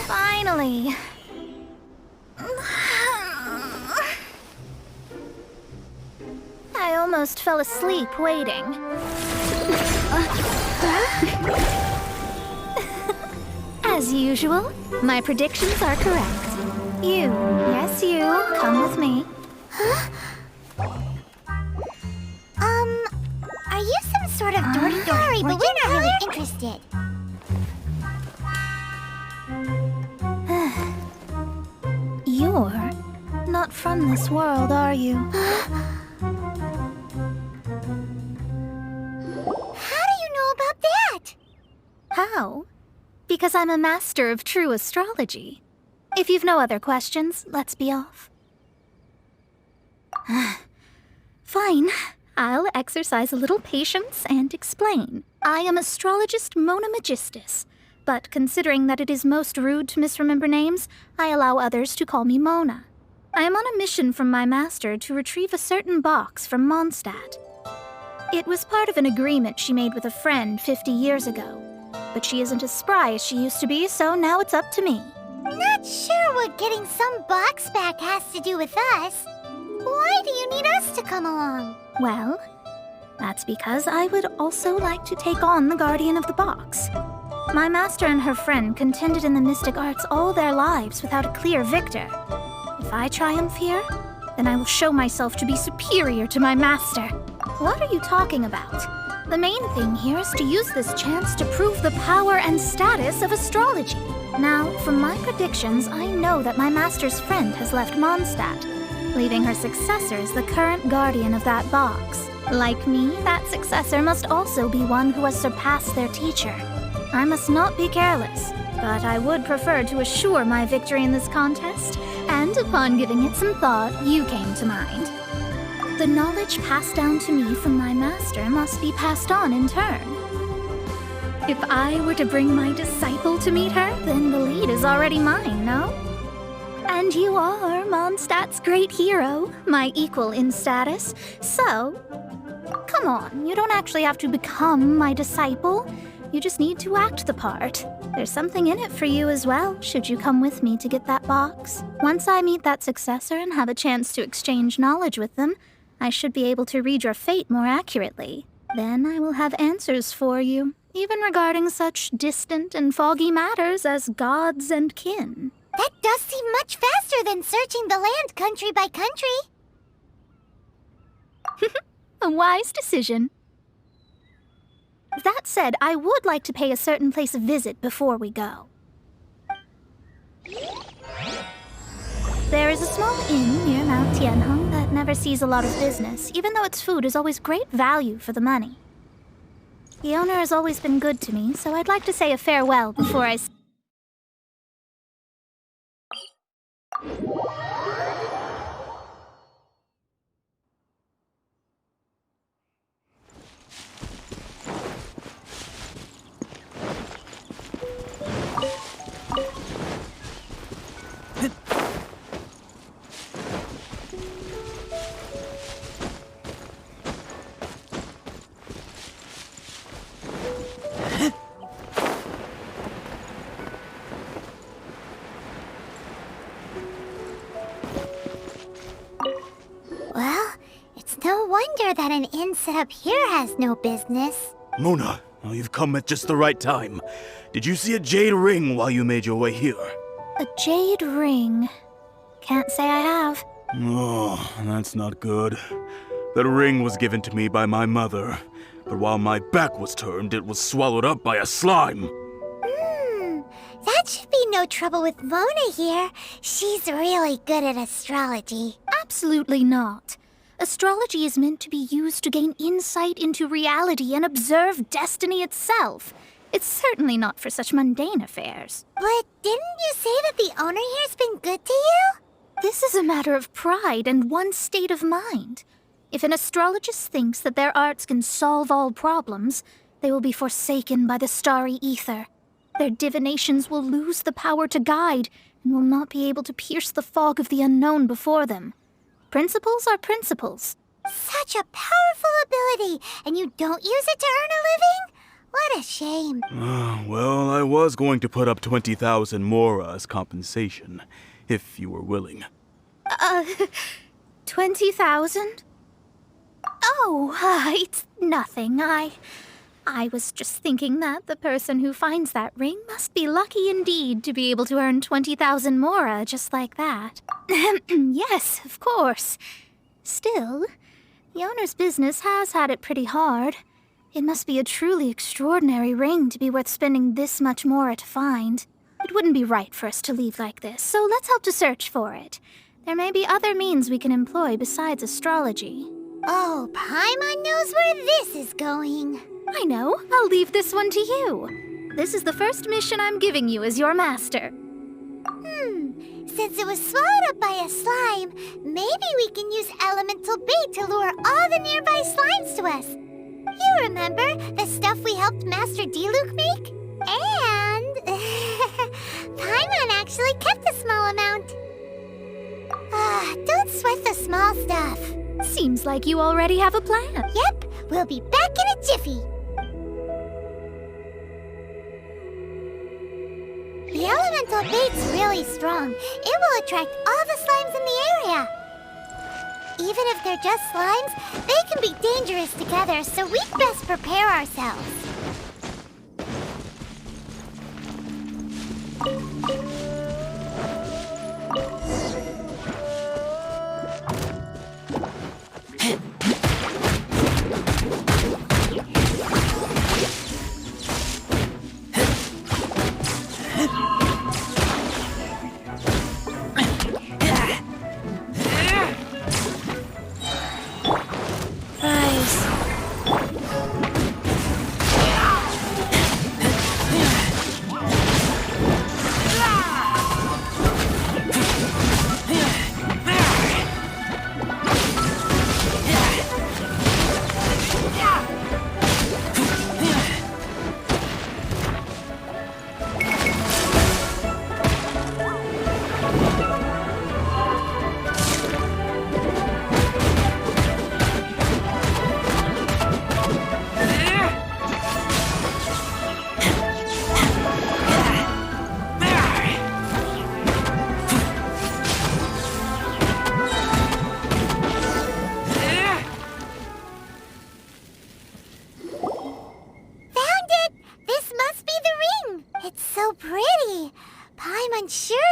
Finally. I almost fell asleep waiting. As usual, my predictions are correct. You, yes you, come with me. Are you some sort of door-to-door? Sorry, but we're not really interested. You're not from this world, are you? How do you know about that? How? Because I'm a master of true astrology. If you've no other questions, let's be off. Fine. I'll exercise a little patience and explain. I am astrologist Mona Magistus, but considering that it is most rude to misremember names, I allow others to call me Mona. I am on a mission from my master to retrieve a certain box from Mondstadt. It was part of an agreement she made with a friend 50 years ago, but she isn't as spry as she used to be, so now it's up to me. Not sure what getting some box back has to do with us. Why do you need us to come along? Well, that's because I would also like to take on the guardian of the box. My master and her friend contended in the mystic arts all their lives without a clear victor. If I triumph here, then I will show myself to be superior to my master. What are you talking about? The main thing here is to use this chance to prove the power and status of astrology. Now, from my predictions, I know that my master's friend has left Mondstadt, leaving her successor as the current guardian of that box. Like me, that successor must also be one who has surpassed their teacher. I must not be careless, but I would prefer to assure my victory in this contest, and upon giving it some thought, you came to mind. The knowledge passed down to me from my master must be passed on in turn. If I were to bring my disciple to meet her, then the lead is already mine, no? And you are Mondstadt's great hero, my equal in status, so... Come on, you don't actually have to become my disciple. You just need to act the part. There's something in it for you as well, should you come with me to get that box. Once I meet that successor and have a chance to exchange knowledge with them, I should be able to read your fate more accurately. Then I will have answers for you, even regarding such distant and foggy matters as gods and kin. That does seem much faster than searching the land country by country. A wise decision. That said, I would like to pay a certain place a visit before we go. There is a small inn near Mount Tianheng that never sees a lot of business, even though its food is always great value for the money. The owner has always been good to me, so I'd like to say a farewell before I... No wonder that an inn set up here has no business. Mona, oh, you've come at just the right time. Did you see a jade ring while you made your way here? A jade ring. Can't say I have. Oh, that's not good. That ring was given to me by my mother, but while my back was turned, it was swallowed up by a slime. That should be no trouble with Mona here. She's really good at astrology. Absolutely not. Astrology is meant to be used to gain insight into reality and observe destiny itself. It's certainly not for such mundane affairs. But didn't you say that the owner here's been good to you? This is a matter of pride and one's state of mind. If an astrologist thinks that their arts can solve all problems, they will be forsaken by the starry ether. Their divinations will lose the power to guide and will not be able to pierce the fog of the unknown before them. Principles are principles. Such a powerful ability, and you don't use it to earn a living? What a shame. Well, I was going to put up 20,000 mora as compensation, if you were willing. 20,000? Oh, it's nothing. I was just thinking that the person who finds that ring must be lucky indeed to be able to earn 20,000 mora just like that. Yes, of course. Still, the owner's business has had it pretty hard. It must be a truly extraordinary ring to be worth spending this much mora to find. It wouldn't be right for us to leave like this, so let's help to search for it. There may be other means we can employ besides astrology. Oh, Paimon knows where this is going. I know. I'll leave this one to you. This is the first mission I'm giving you as your master. Since it was swallowed up by a slime, maybe we can use elemental bait to lure all the nearby slimes to us. You remember the stuff we helped Master Diluc make? And Paimon actually kept a small amount. Don't sweat the small stuff. Seems like you already have a plan. Yep, we'll be back in a jiffy. The elemental bait's really strong. It will attract all the slimes in the area. Even if they're just slimes, they can be dangerous together, so we'd best prepare ourselves.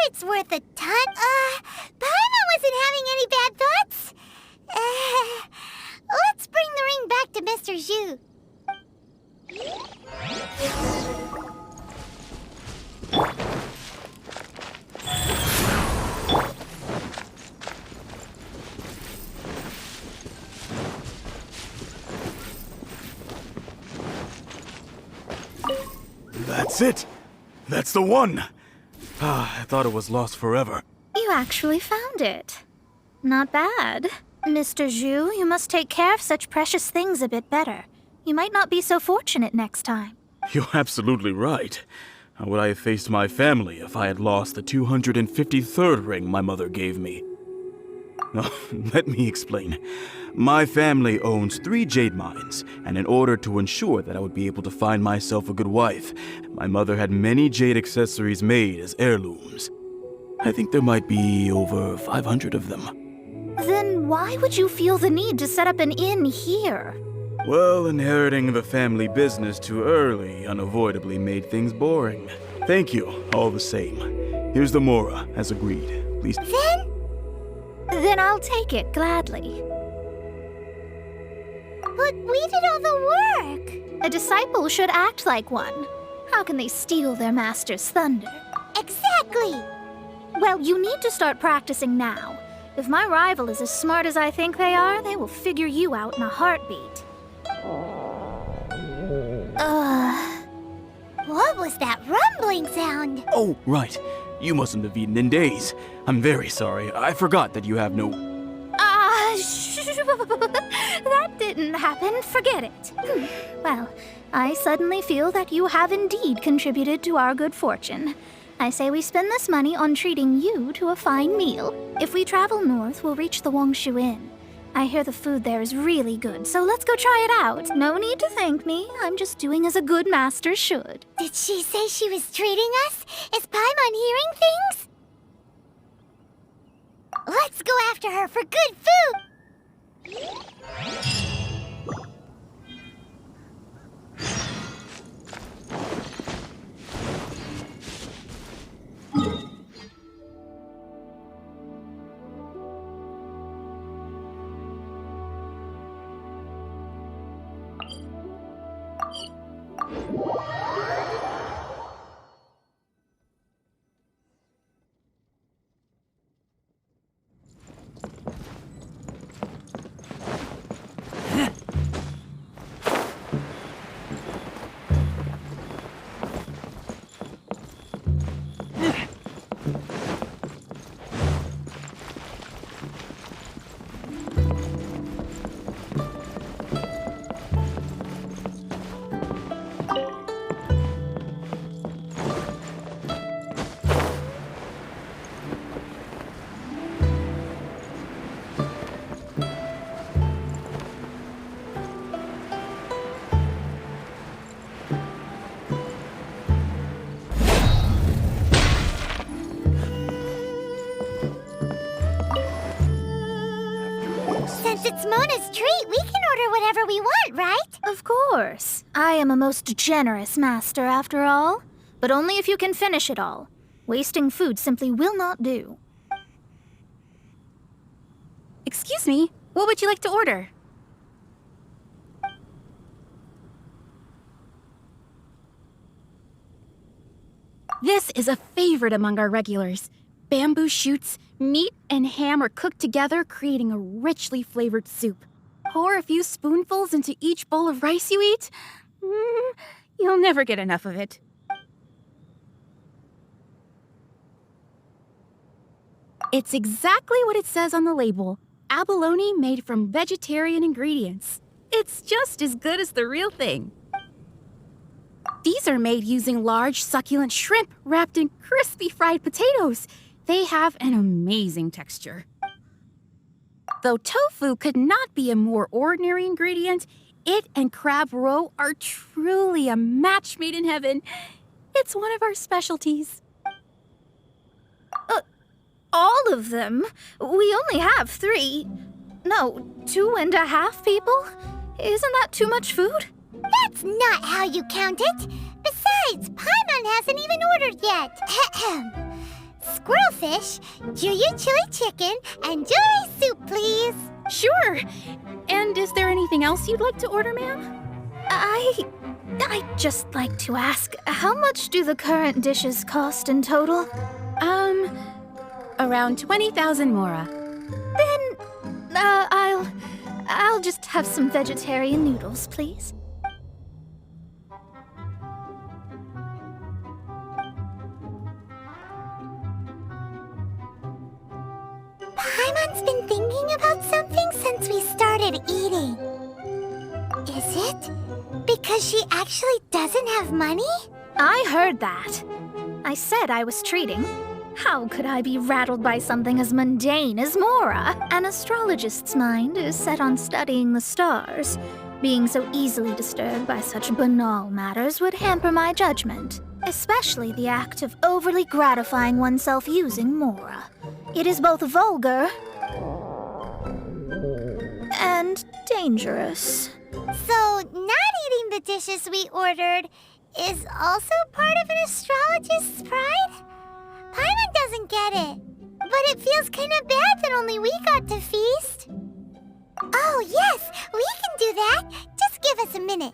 It's worth a ton. Paimon wasn't having any bad thoughts. Let's bring the ring back to Mr. Zhu. That's it! That's the one! I thought it was lost forever. You actually found it. Not bad. Mr. Zhu, you must take care of such precious things a bit better. You might not be so fortunate next time. You're absolutely right. How would I have faced my family if I had lost the 253rd ring my mother gave me? Let me explain. My family owns 3 jade mines, and in order to ensure that I would be able to find myself a good wife, my mother had many jade accessories made as heirlooms. I think there might be over 500 of them. Then Why would you feel the need to set up an inn here? Well, inheriting the family business too early unavoidably made things boring. Thank you, all the same. Here's the mora, as agreed. Please. Then I'll take it gladly. But we did all the work. A disciple should act like one. How can they steal their master's thunder? Exactly. Well, you need to start practicing now. If my rival is as smart as I think they are, they will figure you out in a heartbeat. What was that rumbling sound? Oh, right. You mustn't have eaten in days. I'm very sorry. I forgot that you have no... That didn't happen. Forget it. Well, I suddenly feel that you have indeed contributed to our good fortune. I say we spend this money on treating you to a fine meal. If we travel north, we'll reach the Wongshu Inn. I hear the food there is really good, so let's go try it out. No need to thank me. I'm just doing as a good master should. Did she say she was treating us? Is Paimon hearing things? Let's go after her for good food! Since it's Mona's treat, we can order whatever we want, right? Of course. I am a most generous master, after all. But only if you can finish it all. Wasting food simply will not do. Excuse me, what would you like to order? This is a favorite among our regulars. Bamboo shoots, meat, and ham are cooked together, creating a richly flavored soup. Pour a few spoonfuls into each bowl of rice you eat. You'll never get enough of it. It's exactly what it says on the label. Abalone made from vegetarian ingredients. It's just as good as the real thing. These are made using large, succulent shrimp wrapped in crispy fried potatoes. They have an amazing texture. Though tofu could not be a more ordinary ingredient, it and crab roe are truly a match made in heaven. It's one of our specialties. All of them? We only have 3. No, 2.5 people? Isn't that too much food? That's not how you count it. Besides, Paimon hasn't even ordered yet. Squirrelfish, Juyu chili chicken, and Juri soup, please. Sure. And is there anything else you'd like to order, ma'am? I'd just like to ask, how much do the current dishes cost in total? Around 20,000 mora. Then, I'll just have some vegetarian noodles, please. Paimon's been thinking about something since we started eating. Is it because she actually doesn't have money? I heard that. I said I was treating. How could I be rattled by something as mundane as Mora? An astrologist's mind is set on studying the stars. Being so easily disturbed by such banal matters would hamper my judgment, especially the act of overly gratifying oneself using Mora. It is both vulgar and dangerous. So, not eating the dishes we ordered is also part of an astrologist's pride? Paimon doesn't get it, but it feels kind of bad that only we got to feast. Oh, yes, we can do that. Just give us a minute.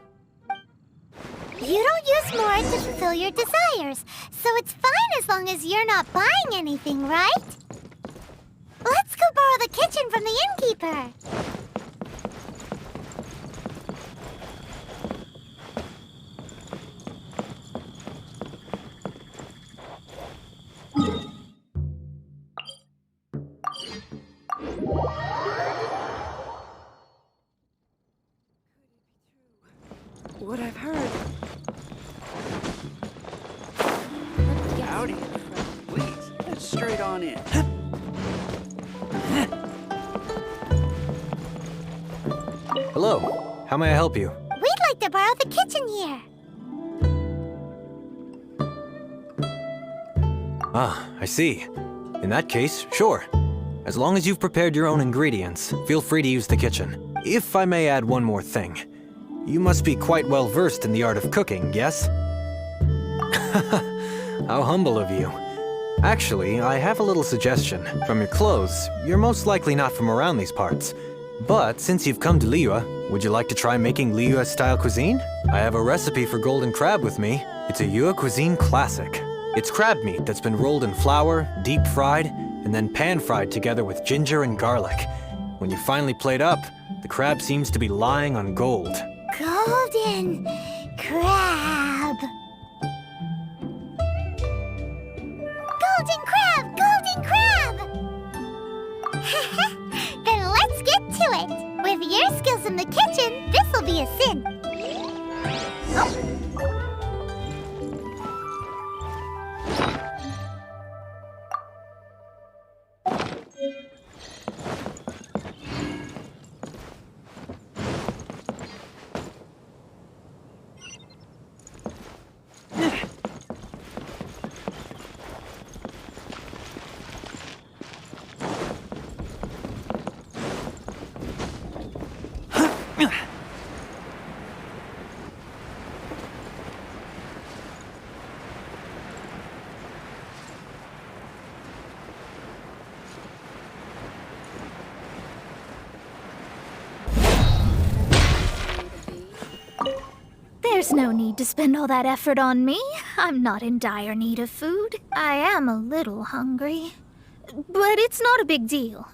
You don't use more to fulfill your desires, so it's fine as long as you're not buying anything, right? Let's go borrow the kitchen from the innkeeper. What I've heard. Howdy. Please, head straight on in. Hello. How may I help you? We'd like to borrow the kitchen here. Ah, I see. In that case, sure. As long as you've prepared your own ingredients, feel free to use the kitchen. If I may add one more thing. You must be quite well versed in the art of cooking, yes? How humble of you. Actually, I have a little suggestion. From your clothes, you're most likely not from around these parts. But since you've come to Liyue, would you like to try making Liyue-style cuisine? I have a recipe for golden crab with me. It's a Yue cuisine classic. It's crab meat that's been rolled in flour, deep fried, and then pan-fried together with ginger and garlic. When you finally plate up, the crab seems to be lying on gold. Golden crab. Golden crab! Golden crab! Then let's get to it. With your skills in the kitchen, this'll be a sin. There's no need to spend all that effort on me. I'm not in dire need of food. I am a little hungry. But it's not a big deal.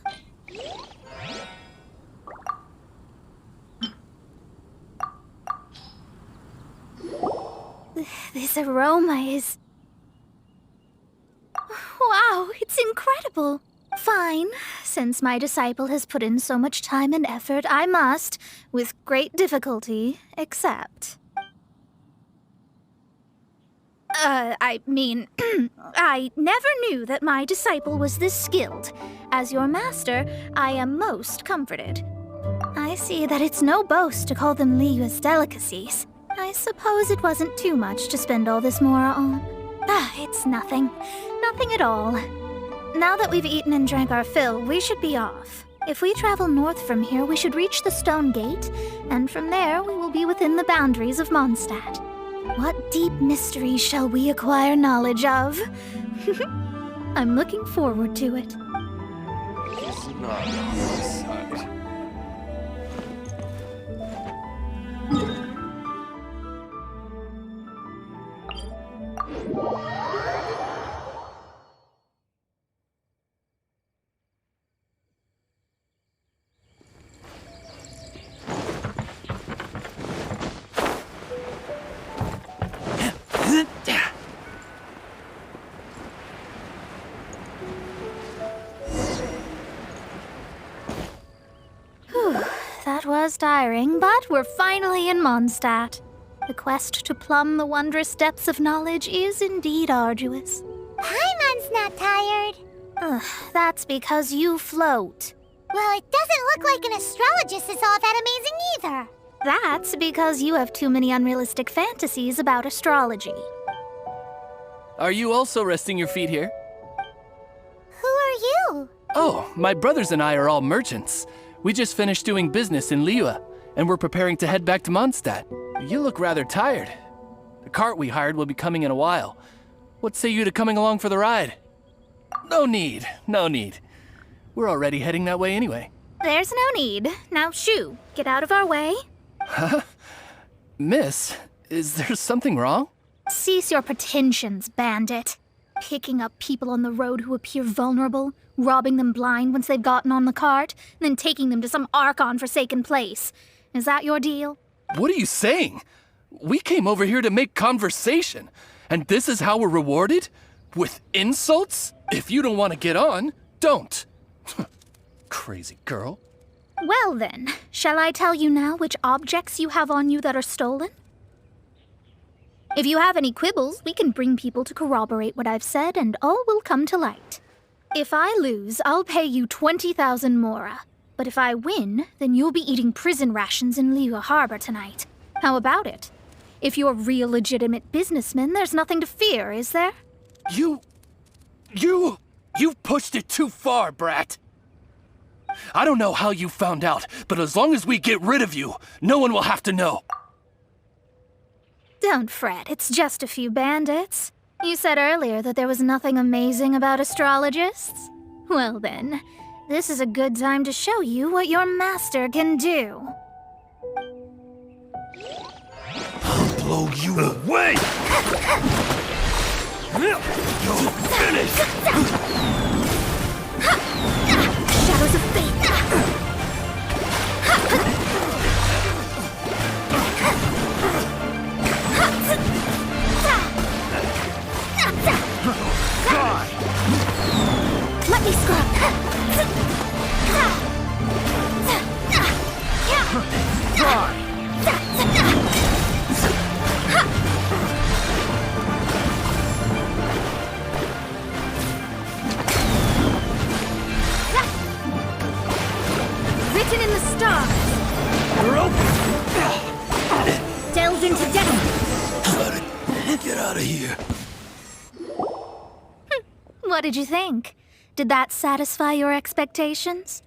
This aroma is... Wow, it's incredible. Fine. Since my disciple has put in so much time and effort, I must, with great difficulty, accept. I never knew that my disciple was this skilled. As your master, I am most comforted. I see that it's no boast to call them Liyue's delicacies. I suppose it wasn't too much to spend all this mora on. It's nothing. Nothing at all. Now that we've eaten and drank our fill, we should be off. If we travel north from here, we should reach the stone gate, and from there we will be within the boundaries of Mondstadt. What deep mysteries shall we acquire knowledge of? I'm looking forward to it. It's not on this side. That was tiring, but we're finally in Mondstadt. The quest to plumb the wondrous depths of knowledge is indeed arduous. Paimon's not tired. That's because you float. Well, it doesn't look like an astrologist is all that amazing either. That's because you have too many unrealistic fantasies about astrology. Are you also resting your feet here? Who are you? Oh, my brothers and I are all merchants. We just finished doing business in Liyue, and we're preparing to head back to Mondstadt. You look rather tired. The cart we hired will be coming in a while. What say you to coming along for the ride? No need, no need. We're already heading that way anyway. There's no need. Now, shoo, get out of our way. Miss, is there something wrong? Cease your pretensions, bandit. Picking up people on the road who appear vulnerable, robbing them blind once they've gotten on the cart, and then taking them to some Archon-forsaken place. Is that your deal? What are you saying? We came over here to make conversation, and this is how we're rewarded? With insults? If you don't want to get on, don't. Crazy girl. Well then, shall I tell you now which objects you have on you that are stolen? If you have any quibbles, we can bring people to corroborate what I've said, and all will come to light. If I lose, I'll pay you 20,000 mora. But if I win, then you'll be eating prison rations in Liyue Harbor tonight. How about it? If you're real legitimate businessmen, there's nothing to fear, is there? You've pushed it too far, brat. I don't know how you found out, but as long as we get rid of you, no one will have to know. Don't fret, it's just a few bandits. You said earlier that there was nothing amazing about astrologists. Well then, this is a good time to show you what your master can do. I'll blow you away! You're finished! Shadows of fate! Let me scrub! Written in the stars! Delve into depth! Get out of here. What did you think? Did that satisfy your expectations?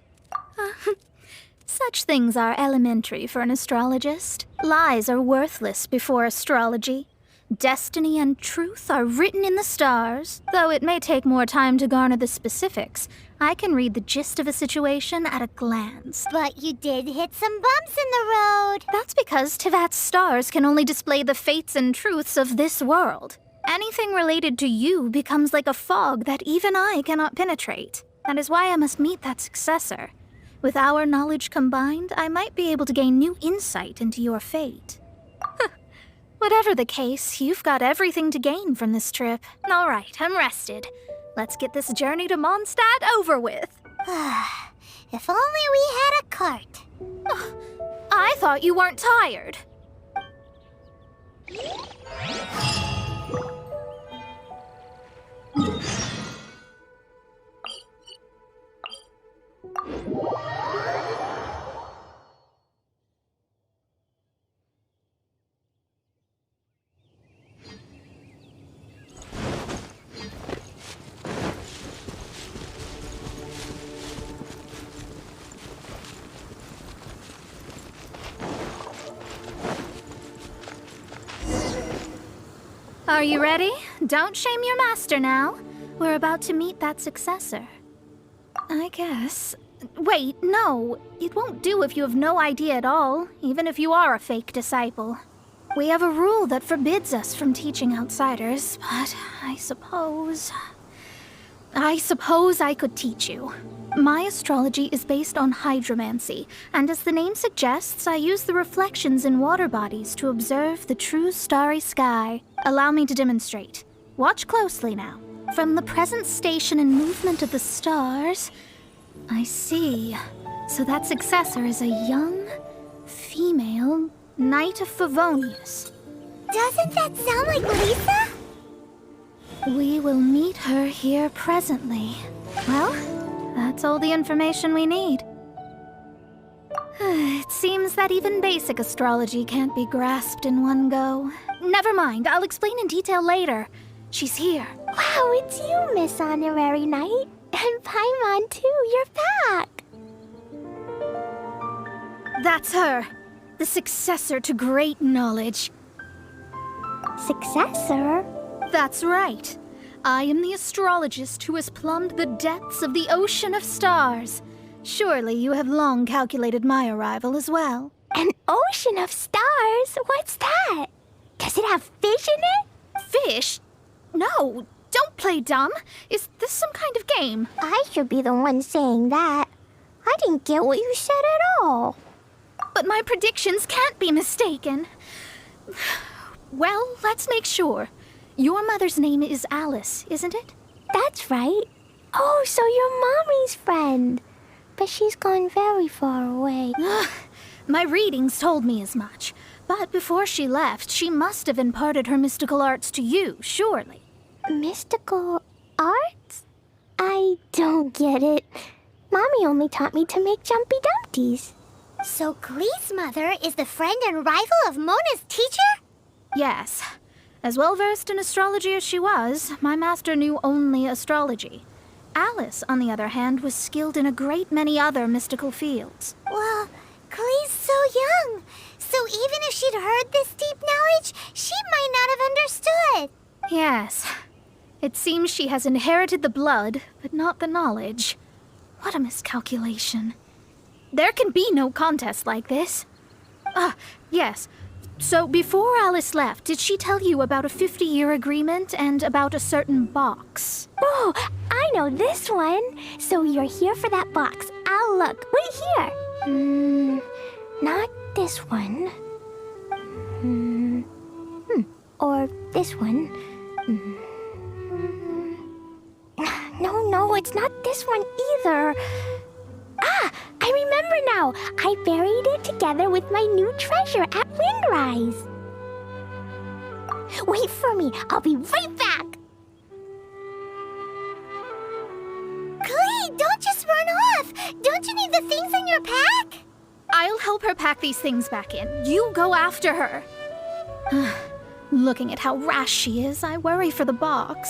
Such things are elementary for an astrologist. Lies are worthless before astrology. Destiny and truth are written in the stars. Though it may take more time to garner the specifics, I can read the gist of a situation at a glance. But you did hit some bumps in the road. That's because Tivat's stars can only display the fates and truths of this world. Anything related to you becomes like a fog that even I cannot penetrate. That is why I must meet that successor. With our knowledge combined, I might be able to gain new insight into your fate. Whatever the case, you've got everything to gain from this trip. All right, I'm rested. Let's get this journey to Mondstadt over with. If only we had a cart. I thought you weren't tired. Are you ready? Don't shame your master now. We're about to meet that successor. I guess. Wait, no. It won't do if you have no idea at all, even if you are a fake disciple. We have a rule that forbids us from teaching outsiders, but I suppose I could teach you. My astrology is based on hydromancy, and as the name suggests, I use the reflections in water bodies to observe the true starry sky. Allow me to demonstrate. Watch closely now. From the present station and movement of the stars, I see. So that successor is a young, female Knight of Favonius. Doesn't that sound like Lisa? We will meet her here presently. Well, that's all the information we need. It seems that even basic astrology can't be grasped in one go. Never mind, I'll explain in detail later. She's here. Wow, it's you, Miss Honorary Knight. And Paimon, too, you're back. That's her. The successor to great knowledge. Successor? That's right. I am the astrologist who has plumbed the depths of the ocean of stars. Surely you have long calculated my arrival as well. An ocean of stars? What's that? Does it have fish in it? Fish? No, don't play dumb. Is this some kind of game? I should be the one saying that. I didn't get what you said at all. But my predictions can't be mistaken. Well, let's make sure. Your mother's name is Alice, isn't it? That's right. Oh, so you're Mommy's friend. But she's gone very far away. My readings told me as much. But before she left, she must have imparted her mystical arts to you, surely. Mystical arts? I don't get it. Mommy only taught me to make jumpy dumpties. So Glee's mother is the friend and rival of Mona's teacher? Yes. As well versed in astrology as she was, my master knew only astrology. Alice, on the other hand, was skilled in a great many other mystical fields. Well, Glee's so young. So even if she'd heard this deep knowledge, she might not have understood. Yes. It seems she has inherited the blood, but not the knowledge. What a miscalculation. There can be no contest like this. Yes. So before Alice left, did she tell you about a 50-year agreement and about a certain box? Oh, I know this one. So you're here for that box. I'll look. Wait here. Not this one. Or this one. No, it's not this one either. I remember now. I buried it together with my new treasure at Windrise. Wait for me. I'll be right back. Glee, don't just run off. Don't you need the things in your pack? I'll help her pack these things back in. You go after her. Looking at how rash she is, I worry for the box.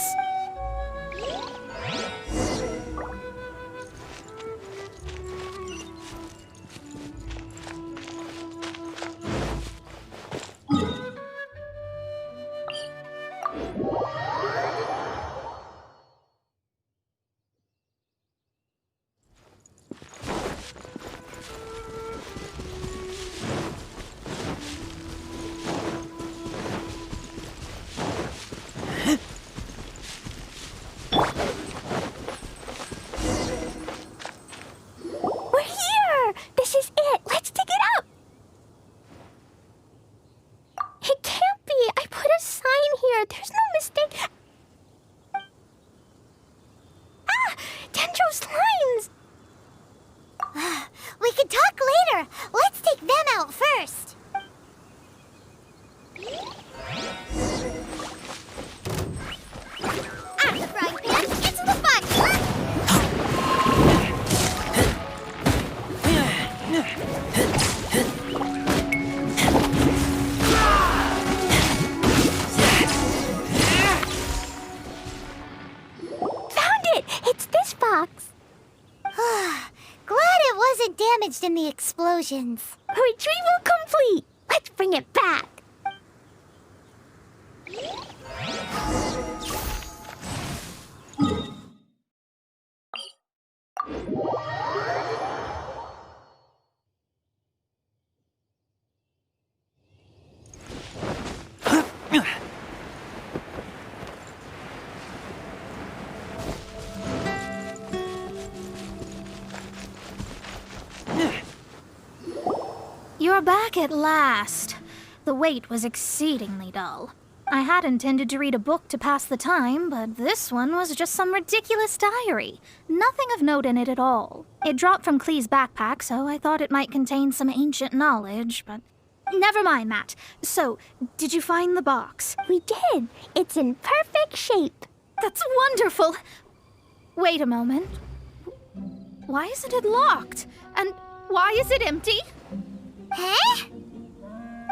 In the explosions. Retrieval complete! Let's bring it back! You're back at last. The wait was exceedingly dull. I had intended to read a book to pass the time, but this one was just some ridiculous diary. Nothing of note in it at all. It dropped from Clee's backpack, so I thought it might contain some ancient knowledge, but... Never mind that. So, did you find the box? We did. It's in perfect shape. That's wonderful! Wait a moment. Why isn't it locked? And why is it empty? Huh?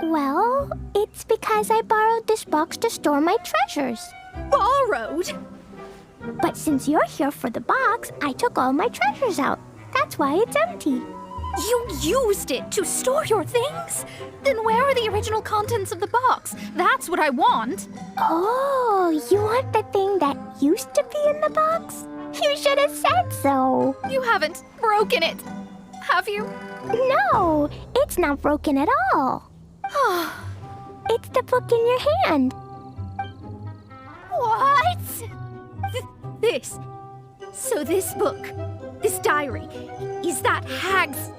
Well, it's because I borrowed this box to store my treasures. Borrowed? But since you're here for the box, I took all my treasures out. That's why it's empty. You used it to store your things? Then where are the original contents of the box? That's what I want. Oh, you want the thing that used to be in the box? You should have said so. You haven't broken it, have you? No, it's not broken at all. It's the book in your hand. What? This. So this book, this diary, is that Hag's...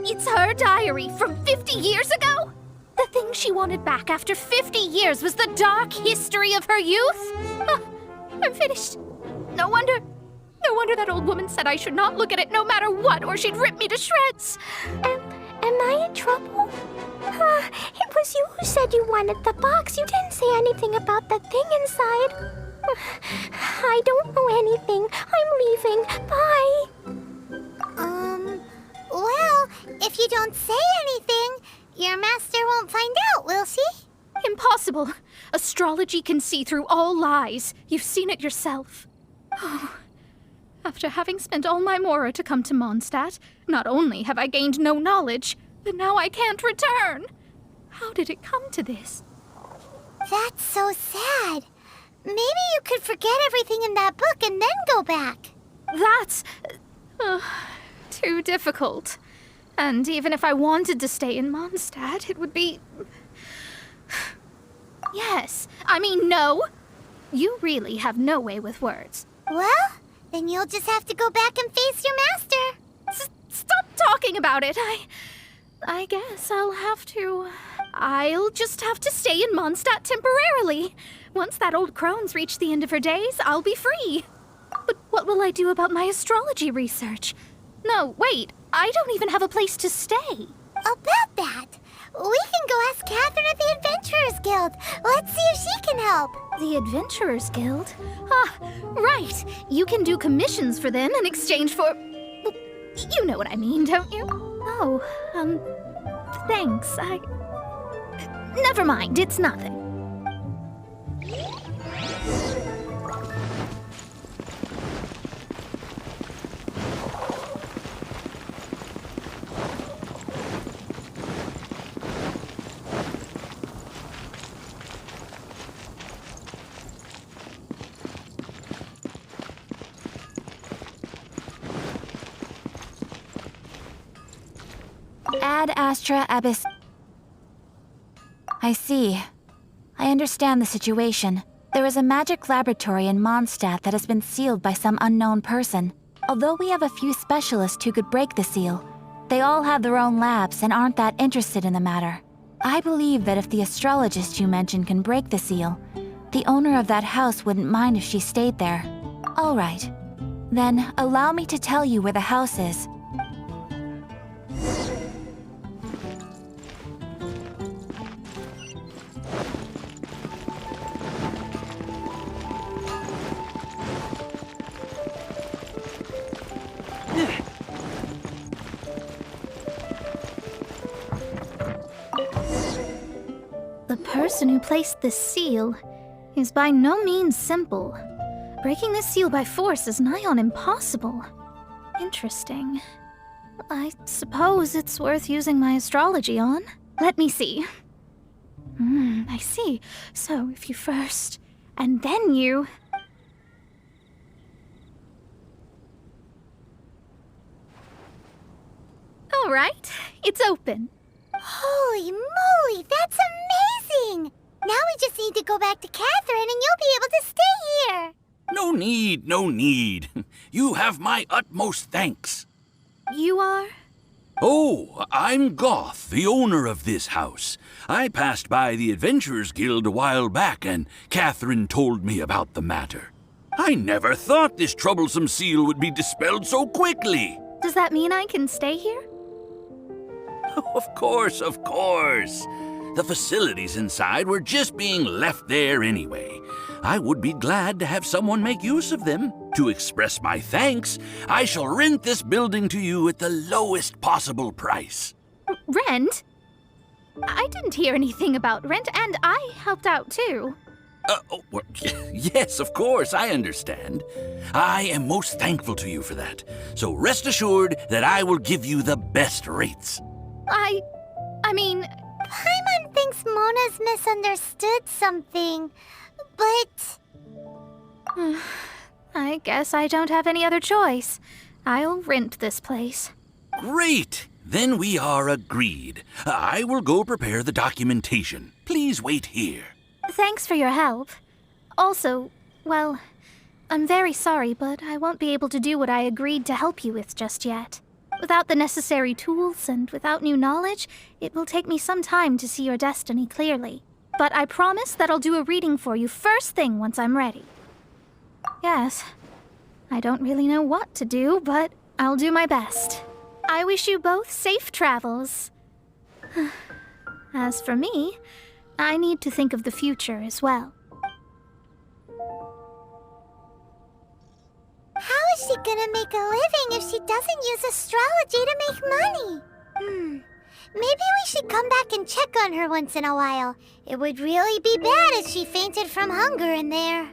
It's her diary from 50 years ago? The thing she wanted back after 50 years was the dark history of her youth? I'm finished. No wonder that old woman said I should not look at it no matter what, or she'd rip me to shreds. Am I in trouble? It was you who said you wanted the box. You didn't say anything about the thing inside. I don't know anything. I'm leaving. Bye. Well, if you don't say anything, your master won't find out, will she? Impossible. Astrology can see through all lies. You've seen it yourself. After having spent all my mora to come to Mondstadt, not only have I gained no knowledge, but now I can't return. How did it come to this? That's so sad. Maybe you could forget everything in that book and then go back. That's... too difficult. And even if I wanted to stay in Mondstadt, it would be... Yes, I mean no. You really have no way with words. Well, then you'll just have to go back and face your master. Stop talking about it. I guess I'll just have to stay in Mondstadt temporarily. Once that old crone's reached the end of her days, I'll be free. But what will I do about my astrology research? No, wait, I don't even have a place to stay. About that, we can go ask Catherine at the Adventurers Guild. Let's see if she can help. The Adventurers Guild? Right. You can do commissions for them in exchange for... Well, you know what I mean, don't you? Oh, thanks. Never mind, it's nothing. Ad Astra Abyss. I see. I understand the situation. There is a magic laboratory in Mondstadt that has been sealed by some unknown person. Although we have a few specialists who could break the seal, they all have their own labs and aren't that interested in the matter. I believe that if the astrologist you mentioned can break the seal, the owner of that house wouldn't mind if she stayed there. All right. Then allow me to tell you where the house is. The person who placed this seal is by no means simple. Breaking this seal by force is nigh on impossible. Interesting. I suppose it's worth using my astrology on. Let me see. I see. So if you first, and then you... All right, it's open. Holy moly, that's amazing! Now we just need to go back to Catherine and you'll be able to stay here. No need, no need. You have my utmost thanks. You are? Oh, I'm Goth, the owner of this house. I passed by the Adventurers Guild a while back, and Catherine told me about the matter. I never thought this troublesome seal would be dispelled so quickly. Does that mean I can stay here? Of course, of course. The facilities inside were just being left there anyway. I would be glad to have someone make use of them. To express my thanks, I shall rent this building to you at the lowest possible price. Rent? I didn't hear anything about rent, and I helped out too. Yes, of course, I understand. I am most thankful to you for that. So rest assured that I will give you the best rates. I mean, Paimon thinks Mona's misunderstood something, but... I guess I don't have any other choice. I'll rent this place. Great! Then we are agreed. I will go prepare the documentation. Please wait here. Thanks for your help. Also, well, I'm very sorry, but I won't be able to do what I agreed to help you with just yet. Without the necessary tools and without new knowledge, it will take me some time to see your destiny clearly. But I promise that I'll do a reading for you first thing once I'm ready. Yes, I don't really know what to do, but I'll do my best. I wish you both safe travels. As for me, I need to think of the future as well. How is she gonna make a living if she doesn't use astrology to make money? Maybe we should come back and check on her once in a while. It would really be bad if she fainted from hunger in there.